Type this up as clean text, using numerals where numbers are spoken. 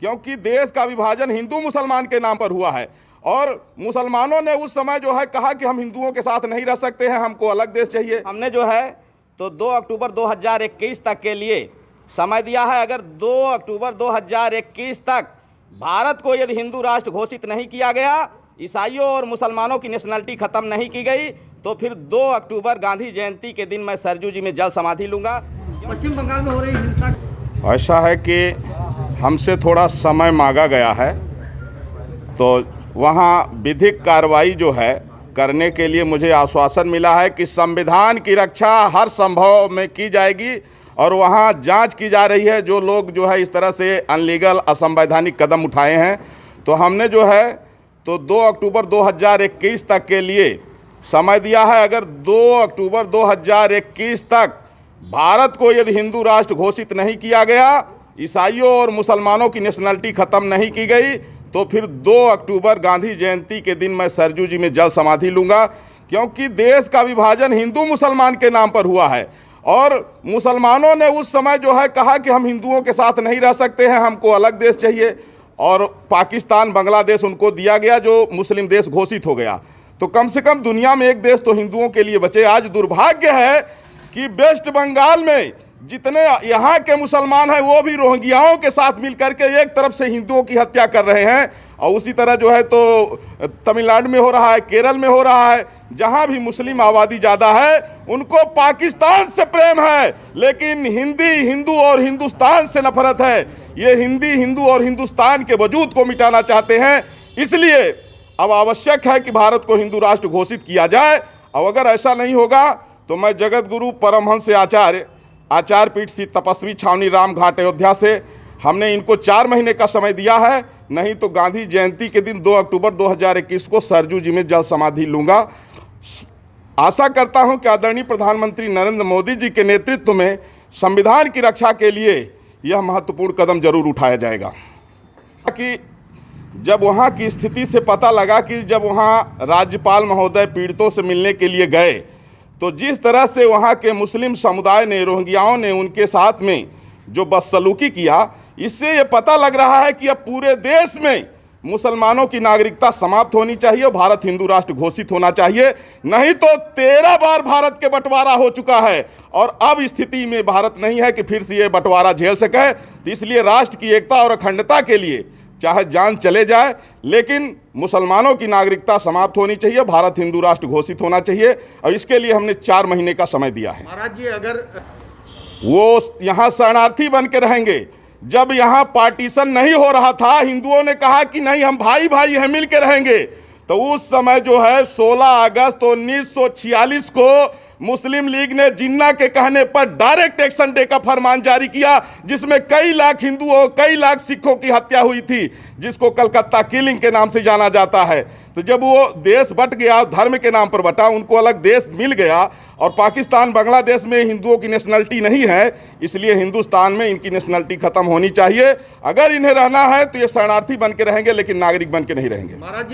क्योंकि देश का विभाजन हिंदू मुसलमान के नाम पर हुआ है और मुसलमानों ने उस समय जो है कहा कि हम हिंदुओं के साथ नहीं रह सकते हैं, हमको अलग देश चाहिए। हमने जो है तो 2 अक्टूबर 2021 तक के लिए समय दिया है। अगर 2 अक्टूबर 2021 तक भारत को यदि हिंदू राष्ट्र घोषित नहीं किया गया, ईसाइयों और मुसलमानों की नेशनलिटी ख़त्म नहीं की गई, तो फिर 2 अक्टूबर गांधी जयंती के दिन मैं सरजू जी में जल समाधि लूँगा। पश्चिम बंगाल में हो रही हिंसा, ऐसा है कि हमसे थोड़ा समय मांगा गया है, तो वहाँ विधिक कार्रवाई जो है करने के लिए मुझे आश्वासन मिला है कि संविधान की रक्षा हर संभव में की जाएगी और वहाँ जांच की जा रही है जो लोग जो है इस तरह से अनलीगल असंवैधानिक कदम उठाए हैं। तो हमने जो है तो 2 अक्टूबर 2021 तक के लिए समय दिया है। अगर 2 अक्टूबर 2021 तक भारत को यदि हिंदू राष्ट्र घोषित नहीं किया गया, ईसाइयों और मुसलमानों की नेशनलिटी ख़त्म नहीं की गई, तो फिर 2 अक्टूबर गांधी जयंती के दिन मैं सरजू जी में जल समाधि लूँगा। क्योंकि देश का विभाजन हिंदू मुसलमान के नाम पर हुआ है और मुसलमानों ने उस समय जो है कहा कि हम हिंदुओं के साथ नहीं रह सकते हैं, हमको अलग देश चाहिए, और पाकिस्तान बांग्लादेश उनको दिया गया जो मुस्लिम देश घोषित हो गया। तो कम से कम दुनिया में एक देश तो हिंदुओं के लिए बचे। आज दुर्भाग्य है कि वेस्ट बंगाल में जितने यहाँ के मुसलमान हैं वो भी रोहिंग्याओं के साथ मिलकर के एक तरफ से हिंदुओं की हत्या कर रहे हैं, और उसी तरह जो है तो तमिलनाडु में हो रहा है, केरल में हो रहा है। जहाँ भी मुस्लिम आबादी ज़्यादा है उनको पाकिस्तान से प्रेम है, लेकिन हिंदू और हिंदुस्तान से नफरत है। ये हिंदू और हिंदुस्तान के वजूद को मिटाना चाहते हैं। इसलिए अब आवश्यक है कि भारत को हिंदू राष्ट्र घोषित किया जाए, और अगर ऐसा नहीं होगा तो मैं जगत गुरु परमहंस आचार्य पीठ श्री तपस्वी छावनी राम घाट अयोध्या से हमने इनको 4 महीने का समय दिया है, नहीं तो गांधी जयंती के दिन 2 अक्टूबर 2021 को सरजू जी में जल समाधि लूँगा। आशा करता हूं कि आदरणीय प्रधानमंत्री नरेंद्र मोदी जी के नेतृत्व में संविधान की रक्षा के लिए यह महत्वपूर्ण कदम जरूर उठाया जाएगा। कि जब वहाँ की स्थिति से पता लगा कि जब वहाँ राज्यपाल महोदय पीड़ितों से मिलने के लिए गए, तो जिस तरह से वहाँ के मुस्लिम समुदाय ने, रोहिंग्याओं ने उनके साथ में जो बदसलूकी किया, इससे ये पता लग रहा है कि अब पूरे देश में मुसलमानों की नागरिकता समाप्त होनी चाहिए, भारत हिंदू राष्ट्र घोषित होना चाहिए। नहीं तो 13 बार भारत के बंटवारा हो चुका है और अब स्थिति में भारत नहीं है कि फिर से ये बंटवारा झेल सके। तो इसलिए राष्ट्र की एकता और अखंडता के लिए चाहे जान चले जाए, लेकिन मुसलमानों की नागरिकता समाप्त होनी चाहिए, भारत हिंदू राष्ट्र घोषित होना चाहिए, और इसके लिए हमने 4 महीने का समय दिया है। महाराज जी, अगर वो यहाँ शरणार्थी बन के रहेंगे, जब यहाँ पार्टीशन नहीं हो रहा था, हिंदुओं ने कहा कि नहीं हम भाई भाई हैं, मिल के रहेंगे, तो उस समय जो है 16 अगस्त 1946 को मुस्लिम लीग ने जिन्ना के कहने पर डायरेक्ट एक्शन डे का फरमान जारी किया, जिसमें कई लाख हिंदुओं, कई लाख सिखों की हत्या हुई थी, जिसको कलकत्ता किलिंग के नाम से जाना जाता है। तो जब वो देश बट गया, धर्म के नाम पर बटा, उनको अलग देश मिल गया, और पाकिस्तान बांग्लादेश में हिंदुओं की नेशनलिटी नहीं है, इसलिए हिंदुस्तान में इनकी नेशनलिटी खत्म होनी चाहिए। अगर इन्हें रहना है तो ये शरणार्थी बन के रहेंगे, लेकिन नागरिक बन के नहीं रहेंगे। महाराज